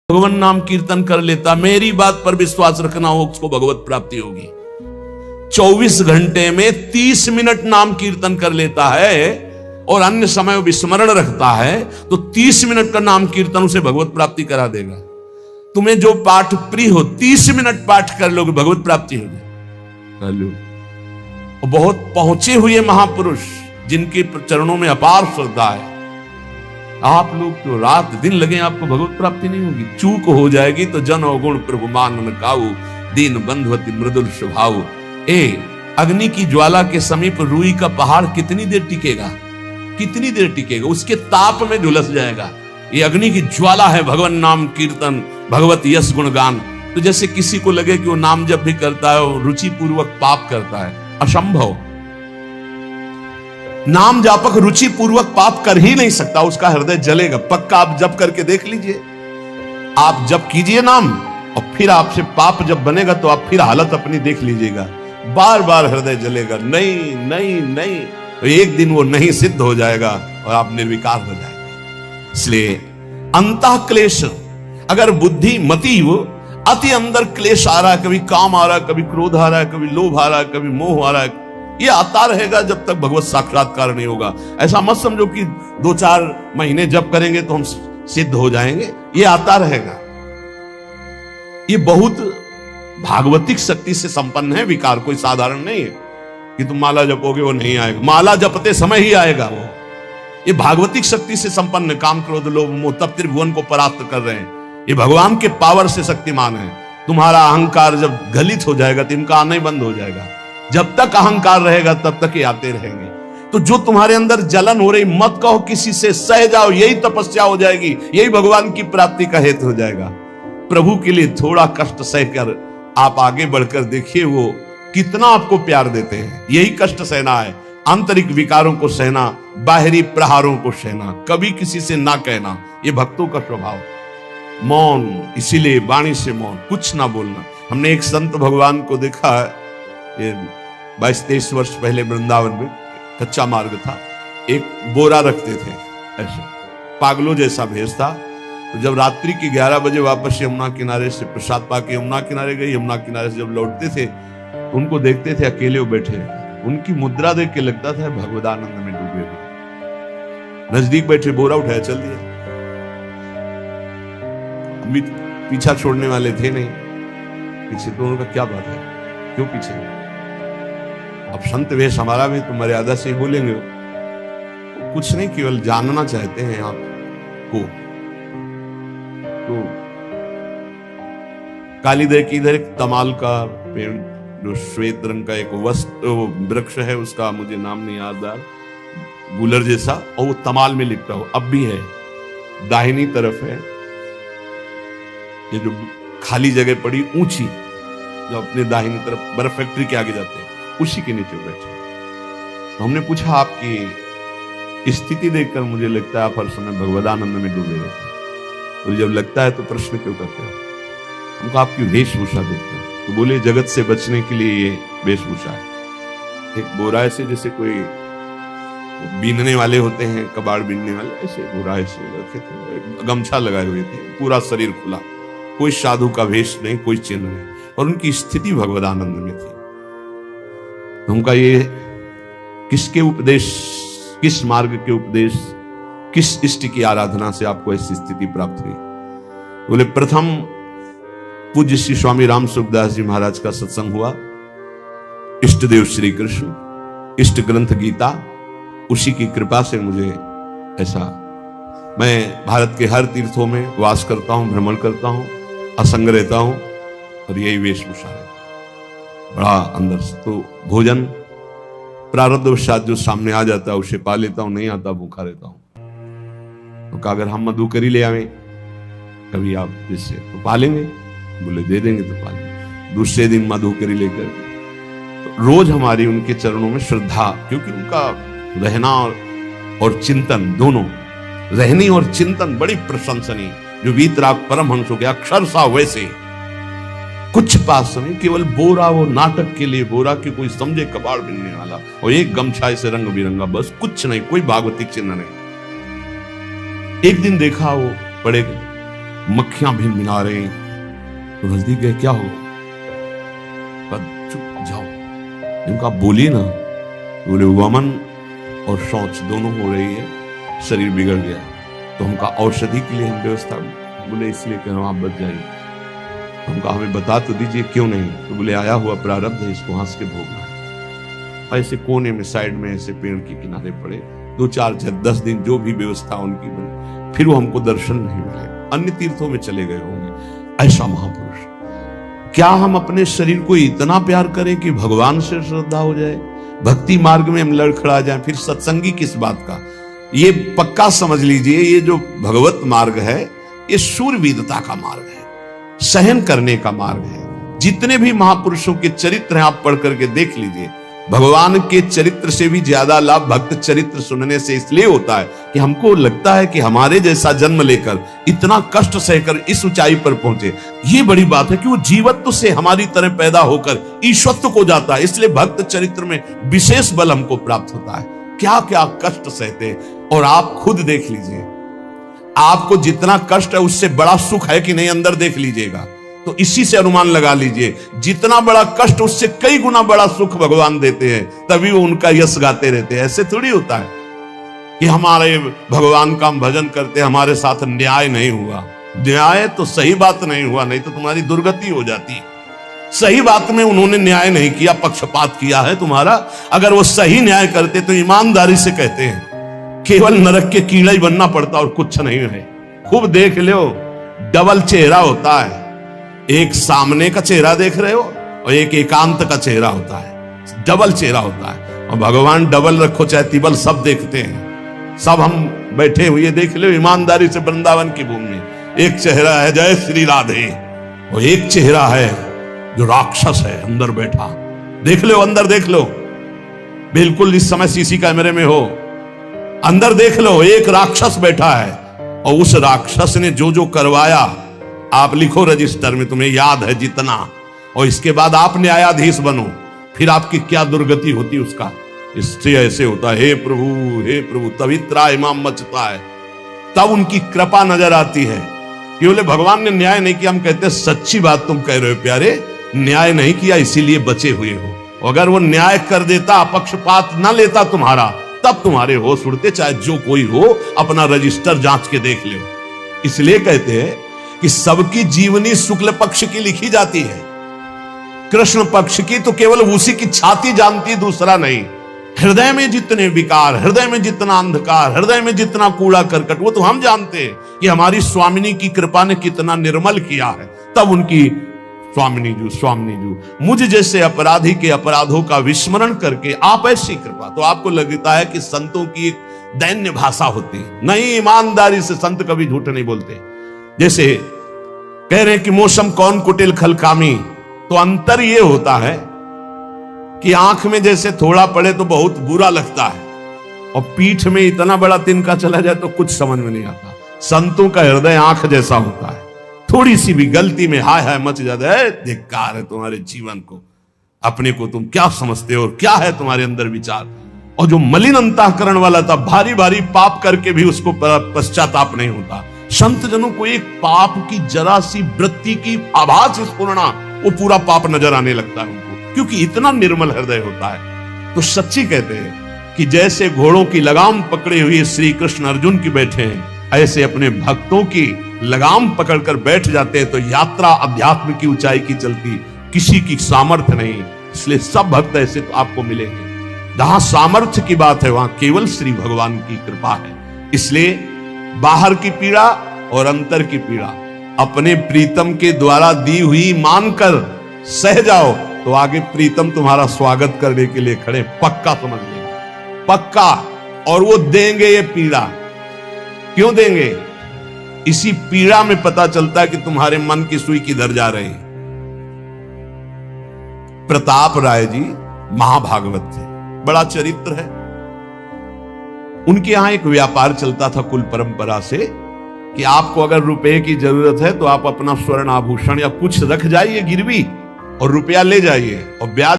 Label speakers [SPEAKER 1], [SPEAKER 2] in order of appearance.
[SPEAKER 1] भगवान नाम कीर्तन कर लेता, मेरी बात पर विश्वास रखना हो, उसको भगवत प्राप्ति होगी। 24 घंटे में 30 मिनट नाम कीर्तन कर लेता है और अन्य समय विस्मरण रखता है, तो 30 मिनट का नाम कीर्तन उसे भगवत प्राप्ति करा देगा। तुम्हें जो पाठ प्रिय हो 30 मिनट पाठ कर लोगे, भगवत प्राप्ति हो जाए कर लो। और बहुत पहुंचे हुए महापुरुष जिनके चरणों में अपार श्रद्धा है, आप लोग तो रात दिन लगे आपको भगवत प्राप्ति नहीं होगी। चूक हो जाएगी तो जन अवगुण प्रभु मान काऊ, दीन बंधुवती मृदुल स्वभाव। अग्नि की ज्वाला के समीप रुई का पहाड़ कितनी देर टिकेगा, कितनी देर टिकेगा, उसके ताप में झुलस जाएगा। ये अग्नि की ज्वाला है भगवान नाम कीर्तन, भगवत यश गुणगान। तो जैसे किसी को लगे कि वो नाम जब भी करता है वो रुचि पूर्वक पाप करता है, असंभव। नाम जापक रुचि पूर्वक पाप कर ही नहीं सकता, उसका हृदय जलेगा। पक्का आप जप करके देख लीजिए, आप जप कीजिए नाम और फिर आपसे पाप जब बनेगा तो आप फिर हालत अपनी देख लीजिएगा, बार बार हृदय जलेगा, नहीं नहीं नहीं। तो एक दिन वो नहीं सिद्ध हो जाएगा और आप निर्विकार हो जाएंगे। इसलिए अंतः क्लेश, अगर बुद्धि मति वो अति अंदर क्लेश आ रहा है, कभी काम आ रहा है, कभी क्रोध आ रहा है, कभी लोभ आ रहा है, कभी मोह आ रहा है, ये आता रहेगा जब तक भगवत साक्षात्कार नहीं होगा। ऐसा मत समझो कि 2-4 महीने जप करेंगे तो हम सिद्ध हो जाएंगे, ये आता रहेगा। ये बहुत भागवतिक शक्ति से संपन्न है विकार, कोई साधारण नहीं है कि तुम माला जपोगे वो नहीं आएगा, माला जपते समय ही आएगा वो। ये भागवतिक शक्ति से संपन्न, काम क्रोध लोभ मोह तब त्रिभुवन को परास्त कर रहे हैं। ये भगवान के पावर से शक्तिमान है। तुम्हारा अहंकार जब गलित हो जाएगा तो इनका आना ही बंद हो जाएगा। जब तक अहंकार रहेगा तब तक ये आते रहेंगे। तो जो तुम्हारे अंदर जलन हो रही, मत कहो किसी से, सह जाओ, यही तपस्या हो जाएगी, यही भगवान की प्राप्ति का हेतु हो जाएगा। प्रभु के लिए थोड़ा कष्ट सहकर आप आगे बढ़कर देखिए वो कितना आपको प्यार देते हैं। यही कष्ट सहना है, आंतरिक विकारों को सहना, बाहरी प्रहारों को सहना, कभी किसी से ना कहना, ये भक्तों का स्वभाव। मौन, इसीलिए वाणी से मौन, कुछ ना बोलना। हमने एक संत भगवान को देखा है, ये 22-23 वर्ष पहले वृंदावन में कच्चा मार्ग था, एक बोरा रखते थे, ऐसे पागलों जैसा भेष था। तो जब रात्रि के 11 बजे वापस यमुना किनारे से प्रसाद पाके यमुना किनारे गए, यमुना किनारे से जब लौटते थे उनको देखते थे अकेले वो बैठे, उनकी मुद्रा देख के लगता था भगवदानंद में डूबे हुए। नजदीक बैठे, बोरा उठाया, चल दिया। पीछा छोड़ने वाले थे नहीं पीछे, तो उनका क्या बात है, क्यों पीछे? अब संत वेश हमारा भी तो मर्यादा से ही बोलेंगे, कुछ नहीं, केवल जानना चाहते हैं आपको। तो कालीदह की इधर एक तमाल का पेड़, जो श्वेत रंग का एक वृक्ष है, उसका मुझे नाम नहीं याद आ, गुलर जैसा, और वो तमाल में लिपटा हो, अब भी है। दाहिनी तरफ है ये जो खाली जगह पड़ी ऊंची, जो अपने दाहिनी तरफ बर्फ फैक्ट्री के आगे जाते हैं, उसी के नीचे बैठे। तो हमने पूछा आपकी स्थिति देखकर मुझे लगता है आप हर समय भगवदानंद में डूबे रहते हैं, तो जब लगता है तो प्रश्न क्यों करते हैं? हमको आपकी वेशभूषा देखते हैं। तो बोले जगत से बचने के लिए ये वेशभूषा है। एक बोरा ऐसे, जैसे कोई बीनने वाले होते हैं, कबाड़ बीनने वाले, ऐसे बोरा ऐसे रखे थे, गमछा लगाए हुए थे, पूरा शरीर खुला, कोई साधु का वेश नहीं, कोई चिन्ह नहीं, और उनकी स्थिति भगवदानंद में थी। उनका ये किसके उपदेश, किस मार्ग के उपदेश, किस इष्ट की आराधना से आपको ऐसी स्थिति प्राप्त हुई? बोले प्रथम पूज्य श्री स्वामी राम सुखदास जी महाराज का सत्संग हुआ, इष्ट देव श्री कृष्ण, इष्ट ग्रंथ गीता, उसी की कृपा से मुझे ऐसा, मैं भारत के हर तीर्थों में वास करता हूं, भ्रमण करता हूं, असंग रहता हूं, और यही वेशभूषा है बड़ा अंदर से। तो भोजन प्रारब्धवशात जो सामने आ जाता है उसे पा लेता हूं, नहीं आता भूखा रहता हूं। तो अगर हम मधुकरी ले आवे कभी आप जिससे, तो पा लेंगे, बोले दे देंगे तो पा लेंगे। दूसरे दिन मधुकरी लेकर, तो रोज हमारी उनके चरणों में श्रद्धा, क्योंकि उनका रहना और चिंतन दोनों, रहनी और चिंतन बड़ी प्रशंसनीय। जो वीतराग परमहंस हो गया, अक्षर सा वैसे कुछ पास नहीं, केवल बोरा, वो नाटक के लिए बोरा के कोई समझे कबाड़ बिनने वाला, और एक गमछा से रंग बिरंगा, बस कुछ नहीं, कोई भागवतिक चिन्ह नहीं। एक दिन देखा वो पड़े मक्खियां भिनभिना रही। तो नजदीक गए, क्या हो? चुप जाओ। इनका बोलिए ना। बोले वमन और शौच दोनों हो रही है, शरीर बिगड़ गया। तो हमका औषधि के लिए हम व्यवस्था, बोले इसलिए कह रहा हूं आप बच जाइए। हमका हमें बता तो दीजिए क्यों नहीं? तो बोले आया हुआ प्रारब्ध है, इसको हंस के भोगना है। ऐसे कोने में साइड में ऐसे पेड़ के किनारे पड़े 2-4-10 दिन जो भी व्यवस्था उनकी बनी, फिर वो हमको दर्शन नहीं मिले, अन्य तीर्थों में चले गए होंगे। ऐसा महापुरुष। क्या हम अपने शरीर को इतना प्यार करें कि भगवान से श्रद्धा हो जाए, भक्ति मार्ग में हम लड़खड़ा जाए, फिर सत्संगी किस बात का? ये पक्का समझ लीजिए, ये जो भगवत मार्ग है ये शूरवीरता का मार्ग है, सहन करने का मार्ग है। जितने भी महापुरुषों के चरित्र हैं आप पढ़ करके देख लीजिए, भगवान के चरित्र से भी ज्यादा लाभ भक्त चरित्र सुनने से इसलिए होता है कि हमको लगता है कि हमारे जैसा जन्म लेकर इतना कष्ट सहकर इस ऊंचाई पर पहुंचे, ये बड़ी बात है कि वो जीवत्व से हमारी तरह पैदा होकर ईश्वरत्व को जाता है। इसलिए भक्त चरित्र में विशेष बल हमको प्राप्त होता है। क्या क्या कष्ट सहते, और आप खुद देख लीजिए, आपको जितना कष्ट है उससे बड़ा सुख है कि नहीं, अंदर देख लीजिएगा तो इसी से अनुमान लगा लीजिए। जितना बड़ा कष्ट उससे कई गुना बड़ा सुख भगवान देते हैं, तभी वो उनका यश गाते रहते हैं। ऐसे थोड़ी होता है कि हमारे भगवान का हम भजन करते, हमारे साथ न्याय नहीं हुआ। न्याय तो सही बात नहीं हुआ, नहीं तो तुम्हारी दुर्गति हो जाती। सही बात में उन्होंने न्याय नहीं किया, पक्षपात किया है तुम्हारा। अगर वो सही न्याय करते तो ईमानदारी से कहते हैं, केवल नरक के कीड़ा ही बनना पड़ता और कुछ नहीं है। खूब देख लो, डबल चेहरा होता है, एक सामने का चेहरा देख रहे हो और एक एकांत का चेहरा होता है, डबल चेहरा होता है। और भगवान डबल रखो चाहे तिबल, सब देखते हैं। सब हम बैठे हुए देख लो ईमानदारी से वृंदावन की भूमि में, एक चेहरा है जय श्री राधे, और एक चेहरा है जो राक्षस है अंदर बैठा। देख लो, अंदर देख लो, बिल्कुल इस समय सीसी कैमरे में हो, अंदर देख लो, एक राक्षस बैठा है। और उस राक्षस ने जो जो करवाया, आप लिखो रजिस्टर में, तुम्हें याद है जितना, और इसके बाद आप न्यायाधीश बनो, फिर आपकी क्या दुर्गति होती उसका। इससे ऐसे होता है, हे प्रभु, तभी त्राहिमाम मचता है, तब उनकी कृपा नजर आती है। कि बोले भगवान ने न्याय नहीं किया, हम कहते सच्ची बात तुम कह रहे हो प्यारे, न्याय नहीं किया इसीलिए बचे हुए हो। अगर वो न्याय कर देता, पक्षपात न लेता तुम्हारा, तब तुम्हारे होश उड़ते, चाहे जो कोई हो, अपना रजिस्टर जांच के देख लो। इसलिए कहते हैं कि सबकी जीवनी शुक्ल पक्ष की लिखी जाती है, कृष्ण पक्ष की तो केवल उसी की छाती जानती, दूसरा नहीं। हृदय में जितने विकार, हृदय में जितना अंधकार, हृदय में जितना कूड़ा करकट, वो तो हम जानते हैं कि हमारी स्वामिनी की कृपा ने कितना निर्मल किया है। तब उनकी स्वामिनी जू मुझ जैसे अपराधी के अपराधों का विस्मरण करके आप ऐसी कृपा, तो आपको लगता है कि संतों की एक दैन्य भाषा होती है। नहीं, ईमानदारी से संत कभी झूठ नहीं बोलते। जैसे कह रहे हैं कि मौसम कौन कुटिल खलकामी, तो अंतर ये होता है कि आंख में जैसे थोड़ा पड़े तो बहुत बुरा लगता है, और पीठ में इतना बड़ा तिनका चला जाए तो कुछ समझ में नहीं आता। संतों का हृदय आंख जैसा होता है, थोड़ी सी भी गलती में हाय हाय मच जाता है। धिक्कार है तुम्हारे जीवन को, अपने को तुम क्या समझते हो, क्या है तुम्हारे अंदर विचार। और जो मलिन अंतःकरण वाला था, भारी भारी पाप करके भी उसको पश्चाताप नहीं होता। संत जनों को एक पाप की जरा सी वृत्ति की आभास स्फुरना, वो पूरा पाप नजर आने लगता है उनको, क्योंकि इतना निर्मल हृदय होता है। तो सच्ची कहते हैं कि जैसे घोड़ों की लगाम पकड़े हुए श्री कृष्ण अर्जुन की बैठे हैं, ऐसे अपने भक्तों की लगाम पकड़कर बैठ जाते हैं, तो यात्रा अध्यात्म की ऊंचाई की चलती, किसी की सामर्थ्य नहीं। इसलिए सब भक्त ऐसे तो आपको मिलेंगे। जहां सामर्थ्य की बात है वहां केवल श्री भगवान की कृपा है। इसलिए बाहर की पीड़ा और अंतर की पीड़ा अपने प्रीतम के द्वारा दी हुई मानकर सह जाओ, तो आगे प्रीतम तुम्हारा स्वागत करने के लिए खड़े, पक्का समझ लेना, पक्का। और वो देंगे ये पीड़ा, क्यों देंगे? इसी पीड़ा में पता चलता है कि तुम्हारे मन की सुई किधर जा रही। प्रताप राय जी महाभागवत थे, बड़ा चरित्र है। उनके यहां एक व्यापार चलता था कुल परंपरा से कि आपको अगर रुपए की जरूरत है तो आप अपना स्वर्ण आभूषण या कुछ रख जाइए गिरवी और रुपया ले जाइए, और ब्याज